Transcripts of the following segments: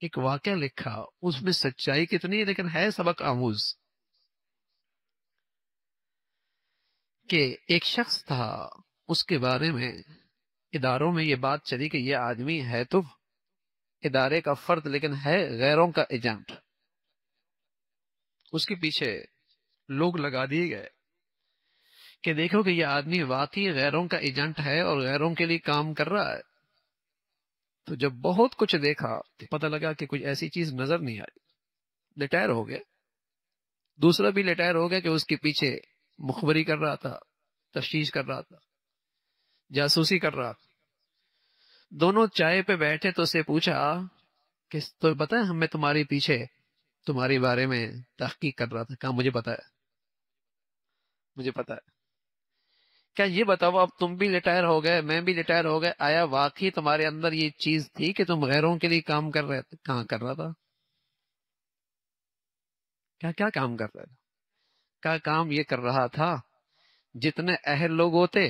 ایک واقعہ لکھا، اس میں سچائی کتنی ہے لیکن ہے سبق آموز، کہ ایک شخص تھا، اس کے بارے میں اداروں میں یہ بات چلی کہ یہ آدمی ہے تو ادارے کا فرد لیکن ہے غیروں کا ایجنٹ. اس کے پیچھے لوگ لگا دیے گئے کہ دیکھو کہ یہ آدمی واقعی غیروں کا ایجنٹ ہے اور غیروں کے لیے کام کر رہا ہے. تو جب بہت کچھ دیکھا تو پتہ لگا کہ کچھ ایسی چیز نظر نہیں آئی. ریٹائر ہو گیا. دوسرا بھی ریٹائر ہو گیا کہ اس کے پیچھے مخبری کر رہا تھا، تفتیش کر رہا تھا، جاسوسی کر رہا تھا. دونوں چائے پہ بیٹھے تو اسے پوچھا کہ تو پتہ ہے ہمیں تمہارے پیچھے تمہارے بارے میں تحقیق کر رہا تھا. کہا مجھے پتا ہے، مجھے پتا ہے. کیا یہ بتاؤ اب تم بھی ریٹائر ہو گئے، میں بھی ریٹائر ہو گئے، آیا واقعی تمہارے اندر یہ چیز تھی کہ تم غیروں کے لیے کام کر رہے تھے؟ کہاں کر رہا تھا؟ کیا کام کر رہا تھا؟ کیا کام یہ کر رہا تھا جتنے اہل لوگ ہوتے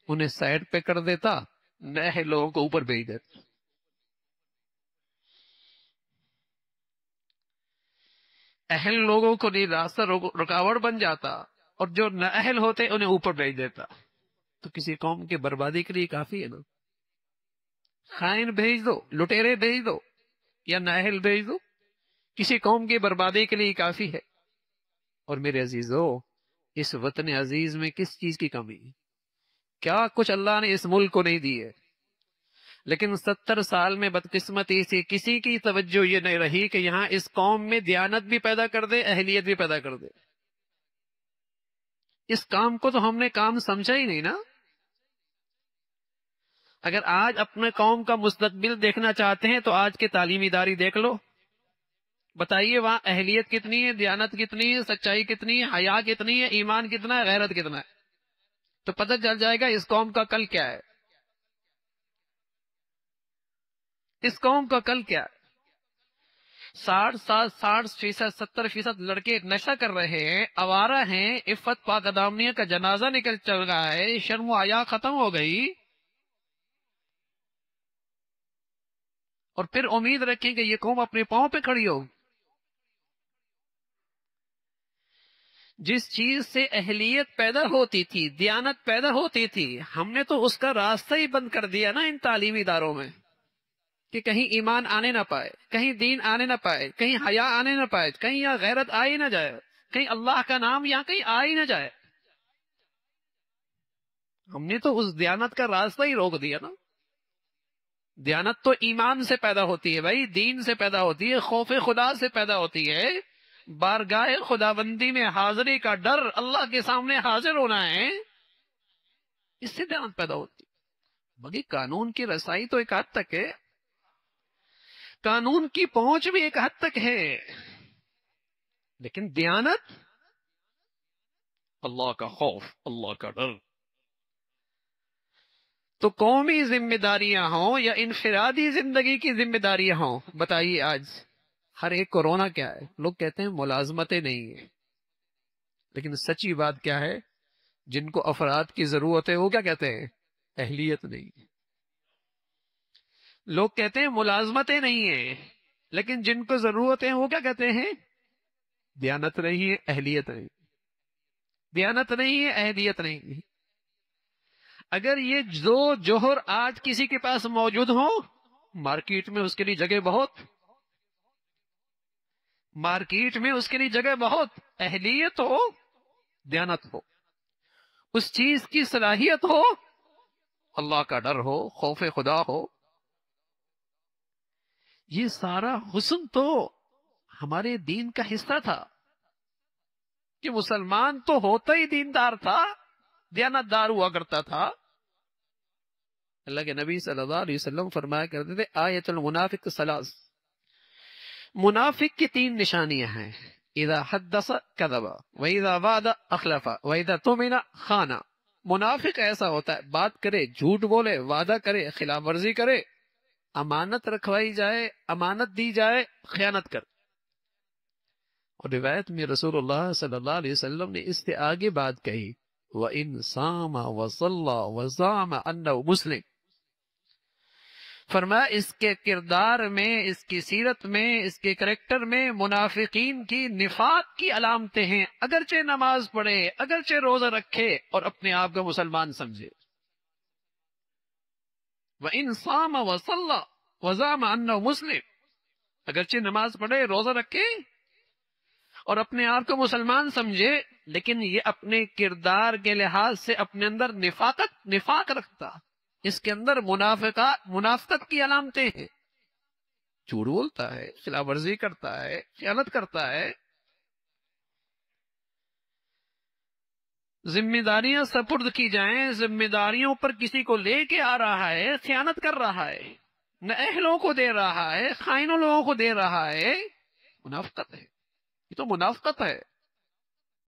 انہیں سائڈ پہ کر دیتا، نئے اہل لوگوں کو اوپر بھیج دیتا. اہل لوگوں کو نہیں راستہ رکاوٹ بن جاتا اور جو نہ اہل ہوتے انہیں اوپر بھیج دیتا. تو کسی قوم کی بربادی کے لیے کافی ہے نا. خائن بھیج دو، لٹیرے بھیج دو یا نااہل بھیج دو، کسی قوم کی بربادی کے لیے کافی ہے. اور میرے عزیزو، اس وطن عزیز میں کس چیز کی کمی ہے؟ کیا کچھ اللہ نے اس ملک کو نہیں دی ہے، لیکن 70 سال میں بدقسمتی سے کسی کی توجہ یہ نہیں رہی کہ یہاں اس قوم میں دیانت بھی پیدا کر دے، اہلیت بھی پیدا کر دے. اس کام کو تو ہم نے کام سمجھا ہی نہیں نا. اگر آج اپنے قوم کا مستقبل دیکھنا چاہتے ہیں تو آج کے تعلیمی ادارے دیکھ لو، بتائیے وہاں اہلیت کتنی ہے، دیانت کتنی ہے، سچائی کتنی ہے، حیا کتنی ہے، ایمان کتنا ہے، غیرت کتنا ہے. تو پتہ چل جائے گا اس قوم کا کل کیا ہے. اس قوم کا کل کیا ہے. 60% 70% لڑکے نشہ کر رہے ہیں، آوارہ ہیں، عفت پاک دامنیہ کا جنازہ نکل چل رہا ہے، شرم و حیا ختم ہو گئی، اور پھر امید رکھیں کہ یہ قوم اپنے پاؤں پہ کھڑی ہو. جس چیز سے اہلیت پیدا ہوتی تھی، دیانت پیدا ہوتی تھی، ہم نے تو اس کا راستہ ہی بند کر دیا نا ان تعلیمی اداروں میں، کہ کہیں ایمان آنے نہ پائے، کہیں دین آنے نہ پائے، کہیں حیا آنے نہ پائے، کہیں یہاں غیرت آ ہی نہ جائے، کہیں اللہ کا نام یہاں کہیں آ ہی نہ جائے. ہم نے تو اس دیانت کا راستہ ہی روک دیا نا. دیانت تو ایمان سے پیدا ہوتی ہے بھائی، دین سے پیدا ہوتی ہے، خوف خدا سے پیدا ہوتی ہے، بارگاہ خداوندی میں حاضری کا ڈر، اللہ کے سامنے حاضر ہونا ہے، اس سے دیانت پیدا ہوتی ہے. باقی قانون کی رسائی تو ایک حد تک ہے، قانون کی پہنچ بھی ایک حد تک ہے، لیکن دیانت، اللہ کا خوف، اللہ کا ڈر. تو قومی ذمہ داریاں ہوں یا انفرادی زندگی کی ذمہ داریاں ہوں، بتائیے آج ہر ایک کو رونا کیا ہے؟ لوگ کہتے ہیں ملازمتیں نہیں ہیں، لیکن سچی بات کیا ہے؟ جن کو افراد کی ضرورت ہے وہ کیا کہتے ہیں؟ اہلیت نہیں. لوگ کہتے ہیں ملازمتیں نہیں ہیں، لیکن جن کو ضرورت ہے وہ کیا کہتے ہیں؟ دیانت نہیں ہے، اہلیت نہیں. دیانت نہیں ہے، اہلیت نہیں. اگر یہ دو جوہر آج کسی کے پاس موجود ہو، مارکیٹ میں اس کے لیے جگہ بہت، مارکیٹ میں اس کے لیے جگہ بہت. اہلیت ہو، دیانت ہو، اس چیز کی صلاحیت ہو، اللہ کا ڈر ہو، خوف خدا ہو، یہ سارا حسن تو ہمارے دین کا حصہ تھا. کہ مسلمان تو ہوتا ہی دیندار تھا، دیانت دار ہوا کرتا تھا. اللہ کے نبی صلی اللہ علیہ وسلم فرمایا کرتے تھے آیت المنافق ثلاث، منافق کی 3 نشانیاں ہیں: اذا حدث کذب واذا وعد اخلف واذا اؤتمن خان. منافق ایسا ہوتا ہے بات کرے جھوٹ بولے، وعدہ کرے خلاف ورزی کرے، امانت رکھوائی جائے امانت دی جائے خیانت کر. اور روایت میں رسول اللہ صلی اللہ علیہ وسلم نے اس سے آگے بات کہی وَإِن صَامَ وَصَلَّى وَزَعَمَ أَنَّهُ مُسْلِمٌ. فرمایا اس کے کردار میں، اس کی سیرت میں، اس کے کریکٹر میں منافقین کی نفاق کی علامتیں ہیں، اگرچہ نماز پڑھے، اگرچہ روزہ رکھے اور اپنے آپ کو مسلمان سمجھے۔ وَإِن صَامَ وَصَلَّى وَزَعَمَ أَنَّهُ مسلم، اگرچہ نماز پڑھے، روزہ رکھے اور اپنے آپ کو مسلمان سمجھے، لیکن یہ اپنے کردار کے لحاظ سے اپنے اندر نفاق رکھتا، اس کے اندر منافقت کی علامتیں ہیں، جھوٹ بولتا ہے، خلاف ورزی کرتا ہے، خیانت کرتا ہے، ذمہ داریاں سپرد کی جائیں، ذمہ داریوں پر کسی کو لے کے آ رہا ہے، خیانت کر رہا ہے، نہ اہلوں کو دے رہا ہے، خائنوں لوگوں کو دے رہا ہے، منافقت ہے، یہ تو منافقت ہے۔